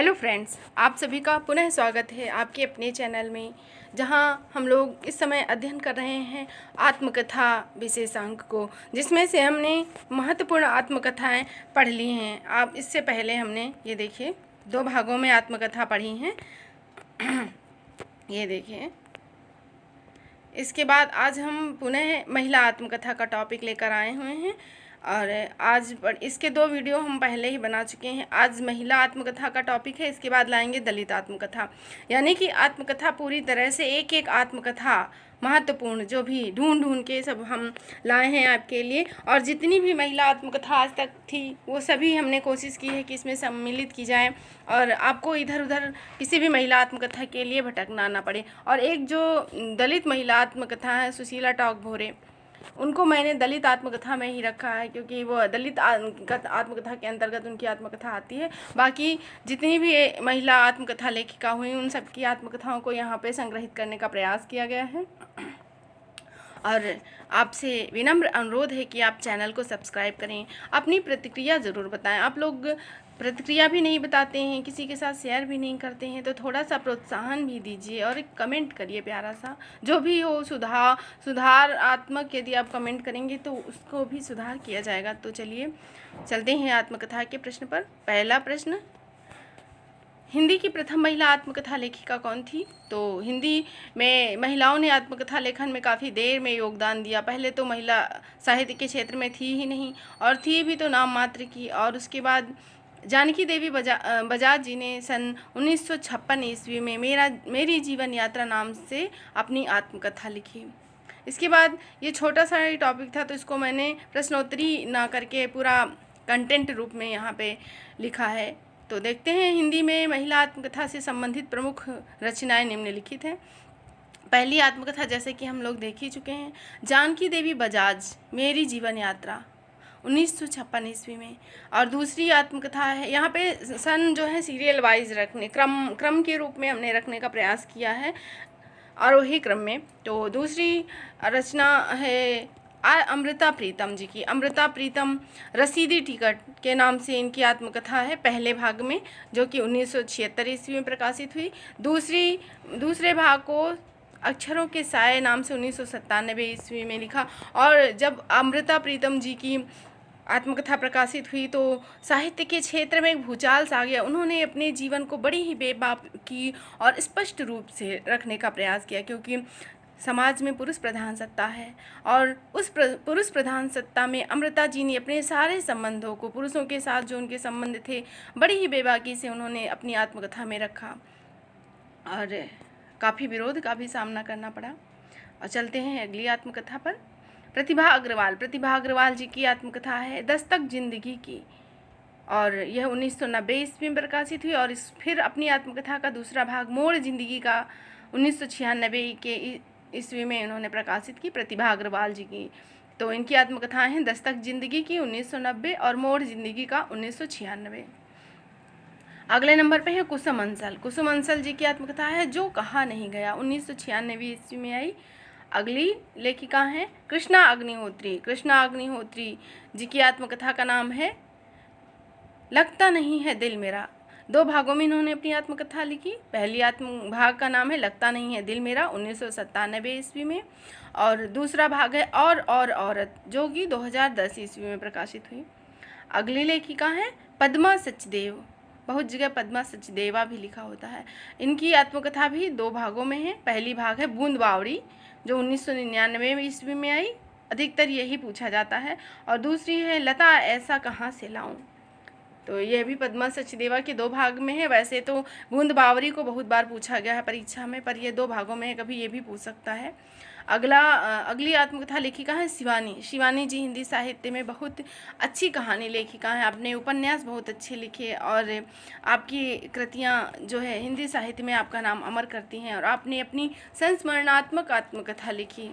Hello friends, आप सभी का पुनः स्वागत है आपके अपने चैनल में, जहां हम लोग इस समय अध्ययन कर रहे हैं आत्मकथा विशेषांक को, जिसमें से हमने महत्वपूर्ण आत्मकथाएं पढ़ ली हैं। आप इससे पहले हमने ये देखिए 2 भागों में आत्मकथा पढ़ी हैं। ये देखिए, इसके बाद आज हम पुनः महिला आत्मकथा का टॉपिक लेकर आए हुए हैं और आज इसके 2 वीडियो हम पहले ही बना चुके हैं। आज महिला आत्मकथा का टॉपिक है, इसके बाद लाएंगे दलित आत्मकथा। यानी कि आत्मकथा पूरी तरह से एक एक आत्मकथा महत्वपूर्ण जो भी ढूंढ के सब हम लाए हैं आपके लिए। और जितनी भी महिला आत्मकथा आज तक थी वो सभी हमने कोशिश की है कि इसमें सम्मिलित की जाए और आपको इधर उधर किसी भी महिला आत्मकथा के लिए भटकना ना पड़े। और एक जो दलित महिला आत्मकथा है सुशीला टॉक भोरे, उनको मैंने दलित आत्मकथा में ही रखा है क्योंकि वो दलित आत्मकथा के अंतर्गत उनकी आत्मकथा आती है। बाकी जितनी भी महिला आत्मकथा लेखिका हुई उन सबकी आत्मकथाओं को यहाँ पे संग्रहित करने का प्रयास किया गया है। और आपसे विनम्र अनुरोध है कि आप चैनल को सब्सक्राइब करें, अपनी प्रतिक्रिया ज़रूर बताएं। आप लोग प्रतिक्रिया भी नहीं बताते हैं, किसी के साथ शेयर भी नहीं करते हैं, तो थोड़ा सा प्रोत्साहन भी दीजिए और एक कमेंट करिए प्यारा सा, जो भी हो सुधारात्मक। यदि आप कमेंट करेंगे तो उसको भी सुधार किया जाएगा। तो चलिए चलते हैं आत्मकथा के प्रश्न पर। पहला प्रश्न, हिंदी की प्रथम महिला आत्मकथा लेखिका कौन थी? तो हिंदी में महिलाओं ने आत्मकथा लेखन में काफ़ी देर में योगदान दिया। पहले तो महिला साहित्य के क्षेत्र में थी ही नहीं, और थी भी तो नाम मात्र की। और उसके बाद जानकी देवी बजाज जी ने सन 1956 ईस्वी में मेरी जीवन यात्रा नाम से अपनी आत्मकथा लिखी। इसके बाद ये छोटा सा ही टॉपिक था तो इसको मैंने प्रश्नोत्तरी ना करके पूरा कंटेंट रूप में यहाँ पे लिखा है। तो देखते हैं हिंदी में महिला आत्मकथा से संबंधित प्रमुख रचनाएं निम्नलिखित हैं। पहली आत्मकथा जैसे कि हम लोग देख ही चुके हैं, जानकी देवी बजाज मेरी जीवन यात्रा 1956 ईस्वी में। और दूसरी आत्मकथा है, यहाँ पे सन जो है सीरियल वाइज रखने, क्रम के रूप में हमने रखने का प्रयास किया है, आरोही क्रम में। तो दूसरी रचना है अमृता प्रीतम जी की। अमृता प्रीतम रसीदी टिकट के नाम से इनकी आत्मकथा है पहले भाग में, जो कि 1976 ईस्वी में प्रकाशित हुई। दूसरे भाग को अक्षरों के साए नाम से 1997 ईस्वी में लिखा। और जब अमृता प्रीतम जी की आत्मकथा प्रकाशित हुई तो साहित्य के क्षेत्र में एक भूचाल सा आ गया। उन्होंने अपने जीवन को बड़ी ही बेबाकी और स्पष्ट रूप से रखने का प्रयास किया, क्योंकि समाज में पुरुष प्रधान सत्ता है और उस पुरुष प्रधान सत्ता में अमृता जी ने अपने सारे संबंधों को, पुरुषों के साथ जो उनके संबंध थे, बड़ी ही बेबाकी से उन्होंने अपनी आत्मकथा में रखा और काफ़ी विरोध का भी सामना करना पड़ा। और चलते हैं अगली आत्मकथा पर। प्रतिभा अग्रवाल जी की आत्मकथा है दस्तक जिंदगी की, और यह 1990 ईस्वी में प्रकाशित हुई। और फिर अपनी आत्मकथा का दूसरा भाग मोड़ जिंदगी का 1996 के ईस्वी में इन्होंने प्रकाशित की, प्रतिभा अग्रवाल जी की। तो इनकी आत्मकथाएं हैं दस्तक जिंदगी की 1990 और मोड़ जिंदगी का 1996। अगले नंबर पे है कुसुम अंसल जी की आत्मकथा है जो कहा नहीं गया, 1996 ईस्वी में आई। अगली लेखिका हैं कृष्णा अग्निहोत्री जी की आत्मकथा का नाम है लगता नहीं है दिल मेरा। 2 भागों में इन्होंने अपनी आत्मकथा लिखी। पहली भाग का नाम है लगता नहीं है दिल मेरा 1997 ईस्वी में, और दूसरा भाग है और औरत, जो कि 2010 ईस्वी में प्रकाशित हुई। अगली लेखिका हैं पद्मा सचदेव, बहुत जगह पद्मा सचदेवा भी लिखा होता है। इनकी आत्मकथा भी 2 भागों में है। पहली भाग है बूंद बावड़ी, जो 1999 ईस्वी में आई, अधिकतर यही पूछा जाता है। और दूसरी है लता ऐसा कहाँ से लाऊं, तो यह भी पद्मा सचदेवा के 2 भाग में है। वैसे तो बूंद बावरी को बहुत बार पूछा गया है परीक्षा में, पर ये 2 भागों में है, कभी ये भी पूछ सकता है। अगली आत्मकथा लेखिका है शिवानी जी हिंदी साहित्य में बहुत अच्छी कहानी लेखिका हैं। आपने उपन्यास बहुत अच्छे लिखे और आपकी कृतियाँ जो है हिंदी साहित्य में आपका नाम अमर करती हैं। और आपने अपनी संस्मरणात्मक आत्मकथा लिखी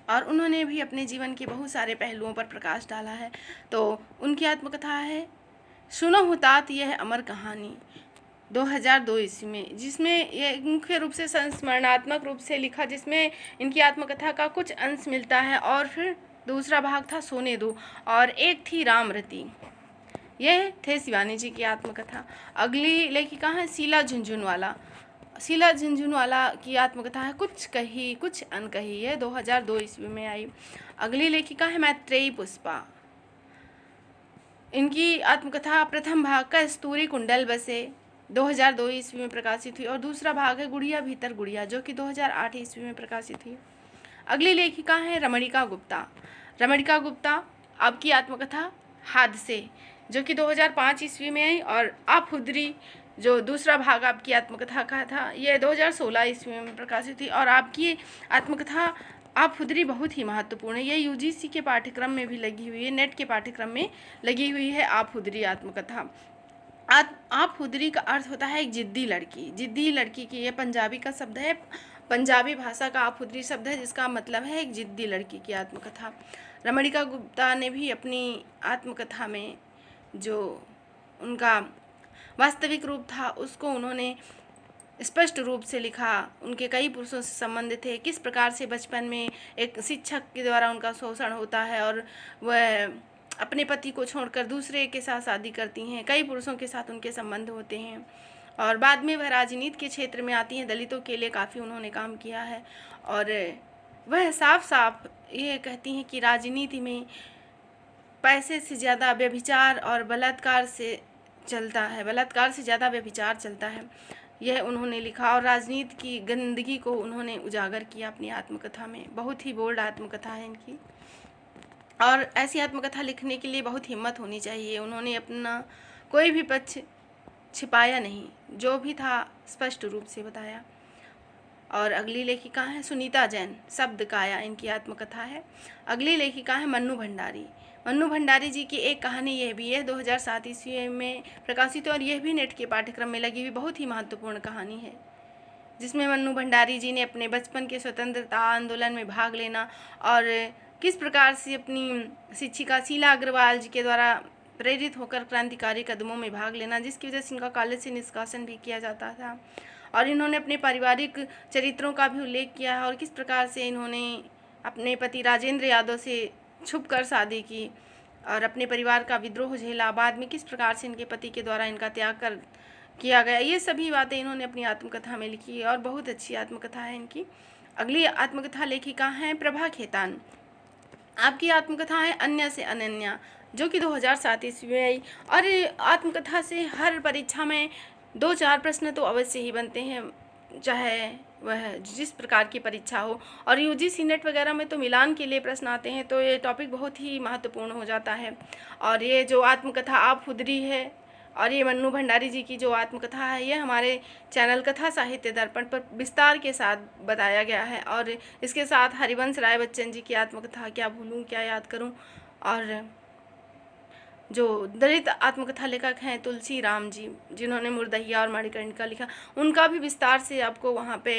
और उन्होंने भी अपने जीवन के बहुत सारे पहलुओं पर प्रकाश डाला है। तो उनकी आत्मकथा है सुनो हुतात यह अमर कहानी, 2002 ईस्वी में, जिसमें ये मुख्य रूप से संस्मरणात्मक रूप से लिखा, जिसमें इनकी आत्मकथा का कुछ अंश मिलता है। और फिर दूसरा भाग था सोने दो, और एक थी रामरती। ये थे शिवानी जी की आत्मकथा। अगली लेखिका है शीला झुनझुनवाला। शीला झुनझुनवाला की आत्मकथा है कुछ कही कुछ अनकही, ये 2002 ईस्वी में आई। अगली लेखिका है मैत्रेयी पुष्पा। इनकी आत्मकथा प्रथम भाग कस्तूरी कुंडल बसे 2002 ईस्वी में प्रकाशित हुई और दूसरा भाग है गुड़िया भीतर गुड़िया जो कि 2008 ईस्वी में प्रकाशित हुई। अगली लेखिका है रमणिका गुप्ता। रमणिका गुप्ता आपकी आत्मकथा हादसे जो कि 2005 ईस्वी में आई और आप हुदरी जो दूसरा भाग आपकी आत्मकथा का था ये 2016 ईस्वी में प्रकाशित हुई। और आपकी आत्मकथा आप हुदरी बहुत ही महत्वपूर्ण है, ये यूजीसी के पाठ्यक्रम में भी लगी हुई है, नेट के पाठ्यक्रम में लगी हुई है आप हुदरी आत्मकथा। आप हुदरी का अर्थ होता है एक जिद्दी लड़की। जिद्दी लड़की की ये पंजाबी का शब्द है, पंजाबी भाषा का आप हुदरी शब्द है जिसका मतलब है एक जिद्दी लड़की की आत्मकथा। रमणिका गुप्ता ने भी अपनी आत्मकथा में जो उनका वास्तविक रूप था उसको उन्होंने स्पष्ट रूप से लिखा। उनके कई पुरुषों से संबंध थे, किस प्रकार से बचपन में एक शिक्षक के द्वारा उनका शोषण होता है और वह अपने पति को छोड़कर दूसरे के साथ शादी करती हैं, कई पुरुषों के साथ उनके संबंध होते हैं और बाद में वह राजनीति के क्षेत्र में आती हैं। दलितों के लिए काफ़ी उन्होंने काम किया है और वह साफ साफ ये कहती हैं कि राजनीति में पैसे से ज़्यादा व्यभिचार और बलात्कार से चलता है, बलात्कार से ज़्यादा व्यभिचार चलता है, यह उन्होंने लिखा और राजनीति की गंदगी को उन्होंने उजागर किया अपनी आत्मकथा में। बहुत ही बोल्ड आत्मकथा है इनकी और ऐसी आत्मकथा लिखने के लिए बहुत हिम्मत होनी चाहिए। उन्होंने अपना कोई भी पक्ष छिपाया नहीं, जो भी था स्पष्ट रूप से बताया। और अगली लेखिका है सुनीता जैन, शब्द काया इनकी आत्मकथा है। अगली लेखिका है मन्नू भंडारी। मन्नू भंडारी जी की एक कहानी यह भी है 2007 ईस्वी में प्रकाशित है और यह भी नेट के पाठ्यक्रम में लगी हुई बहुत ही महत्वपूर्ण कहानी है, जिसमें मन्नू भंडारी जी ने अपने बचपन के स्वतंत्रता आंदोलन में भाग लेना और किस प्रकार से अपनी शिक्षिका शीला अग्रवाल जी के द्वारा प्रेरित होकर क्रांतिकारी कदमों में भाग लेना, जिसकी वजह से इनका कॉलेज से निष्कासन भी किया जाता था। और इन्होंने अपने पारिवारिक चरित्रों का भी उल्लेख किया है और किस प्रकार से इन्होंने अपने पति राजेंद्र यादव से छुपकर शादी की और अपने परिवार का विद्रोह झेला, बाद में किस प्रकार से इनके पति के द्वारा इनका त्याग कर किया गया, ये सभी बातें इन्होंने अपनी आत्मकथा में लिखी और बहुत अच्छी आत्मकथा है इनकी। अगली आत्मकथा लेखिका हैं प्रभा खेतान। आपकी आत्मकथा है अन्य से अनन्या जो कि 2007 ईस्वी में आई और आत्मकथा से हर परीक्षा में 2-4 प्रश्न तो अवश्य ही बनते हैं, चाहे वह जिस प्रकार की परीक्षा हो। और यूजीसी नेट वगैरह में तो मिलान के लिए प्रश्न आते हैं, तो ये टॉपिक बहुत ही महत्वपूर्ण हो जाता है। और ये जो आत्मकथा आप हुदरी है और ये मन्नू भंडारी जी की जो आत्मकथा है ये हमारे चैनल कथा साहित्य दर्पण पर विस्तार के साथ बताया गया है। और इसके साथ हरिवंश राय बच्चन जी की आत्मकथा क्या भूलूं क्या याद करूं, और जो दलित आत्मकथा लेखक हैं तुलसी राम जी जिन्होंने मुर्दहिया और मणिकर्णिका लिखा, उनका भी विस्तार से आपको वहाँ पे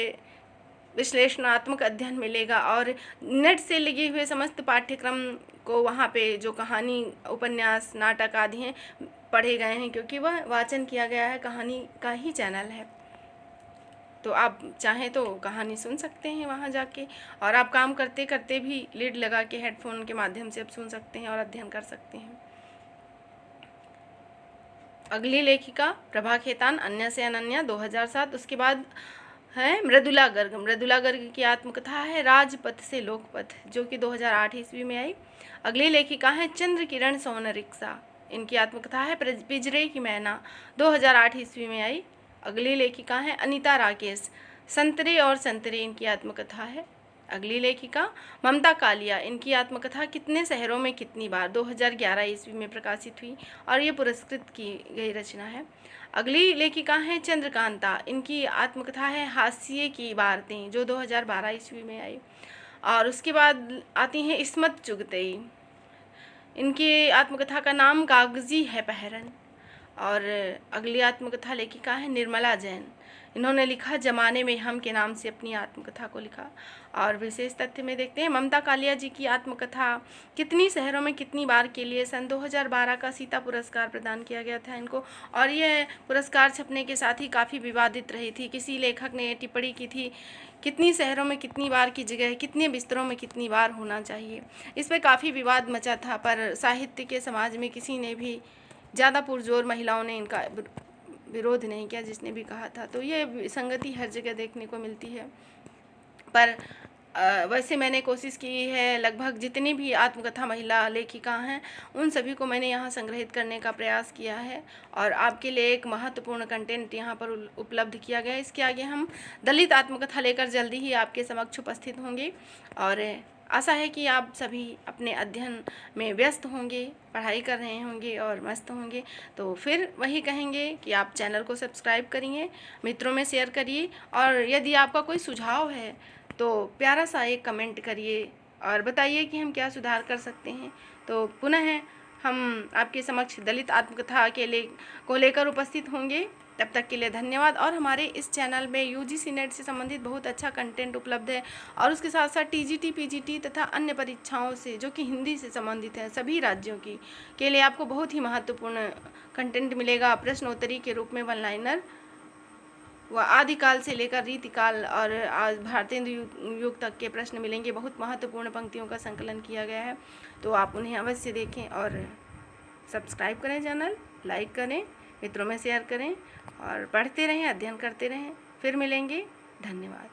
विश्लेषणात्मक अध्ययन मिलेगा। और नेट से लगे हुए समस्त पाठ्यक्रम को वहाँ पे जो कहानी उपन्यास नाटक आदि हैं पढ़े गए हैं, क्योंकि वह वाचन किया गया है, कहानी का ही चैनल है। तो आप चाहें तो कहानी सुन सकते हैं वहाँ जाके, और आप काम करते करते भी लीड लगा के हेडफोन के माध्यम से आप सुन सकते हैं और अध्ययन कर सकते हैं। अगली लेखिका प्रभा खेतान अन्य से अनन्या 2007। उसके बाद है मृदुला गर्ग। मृदुला गर्ग की आत्मकथा है राजपथ से लोकपथ जो कि 2008 ईस्वी में आई। अगली लेखिका है चंद्र किरण सोन रिक्शा। इनकी आत्मकथा है पिंजरे की मैना 2008 ईस्वी में आई। अगली लेखिका है अनीता राकेश, संतरे और संतरे इनकी आत्मकथा है। अगली लेखिका ममता कालिया। इनकी आत्मकथा कितने शहरों में कितनी बार 2011 ईस्वी में प्रकाशित हुई और ये पुरस्कृत की गई रचना है। अगली लेखिका हैं चंद्रकांता। इनकी आत्मकथा है हास्य की वारतें जो 2012 ईस्वी में आई। और उसके बाद आती हैं इस्मत चुगतई। इनकी आत्मकथा का नाम कागजी है पहरन। और अगली आत्मकथा लेखिका है निर्मला जैन। इन्होंने लिखा जमाने में हम के नाम से अपनी आत्मकथा को लिखा। और विशेष तथ्य में देखते हैं ममता कालिया जी की आत्मकथा कितनी शहरों में कितनी बार के लिए सन 2012 का सीता पुरस्कार प्रदान किया गया था इनको। और यह पुरस्कार छपने के साथ ही काफ़ी विवादित रही थी। किसी लेखक ने टिप्पणी की थी कितनी शहरों में कितनी बार की जगह कितने बिस्तरों में कितनी बार होना चाहिए। इस पर काफ़ी विवाद मचा था, पर साहित्य के समाज में किसी ने भी ज़्यादा पुरजोर महिलाओं ने इनका विरोध नहीं किया, जिसने भी कहा था। तो ये संगति हर जगह देखने को मिलती है। पर वैसे मैंने कोशिश की है, लगभग जितनी भी आत्मकथा महिला लेखिका हैं उन सभी को मैंने यहाँ संग्रहित करने का प्रयास किया है और आपके लिए एक महत्वपूर्ण कंटेंट यहाँ पर उपलब्ध किया गया है। इसके आगे हम दलित आत्मकथा लेकर जल्दी ही आपके समक्ष उपस्थित होंगे और आशा है कि आप सभी अपने अध्ययन में व्यस्त होंगे, पढ़ाई कर रहे होंगे और मस्त होंगे। तो फिर वही कहेंगे कि आप चैनल को सब्सक्राइब करिए, मित्रों में शेयर करिए और यदि आपका कोई सुझाव है तो प्यारा सा एक कमेंट करिए और बताइए कि हम क्या सुधार कर सकते हैं। तो पुनः हम आपके समक्ष दलित आत्मकथा को लेकर उपस्थित होंगे। तब तक के लिए धन्यवाद। और हमारे इस चैनल में यूजीसी नेट से संबंधित बहुत अच्छा कंटेंट उपलब्ध है और उसके साथ साथ टीजीटी, पीजीटी तथा अन्य परीक्षाओं से जो कि हिंदी से संबंधित है सभी राज्यों की के लिए आपको बहुत ही महत्वपूर्ण कंटेंट मिलेगा। प्रश्नोत्तरी के रूप में वन लाइनर व आदिकाल से लेकर रीतिकाल और आज भारतीय युग तक के प्रश्न मिलेंगे। बहुत महत्वपूर्ण पंक्तियों का संकलन किया गया है, तो आप उन्हें अवश्य देखें और सब्सक्राइब करें, चैनल लाइक करें, मित्रों में शेयर करें और पढ़ते रहें, अध्ययन करते रहें। फिर मिलेंगे। धन्यवाद।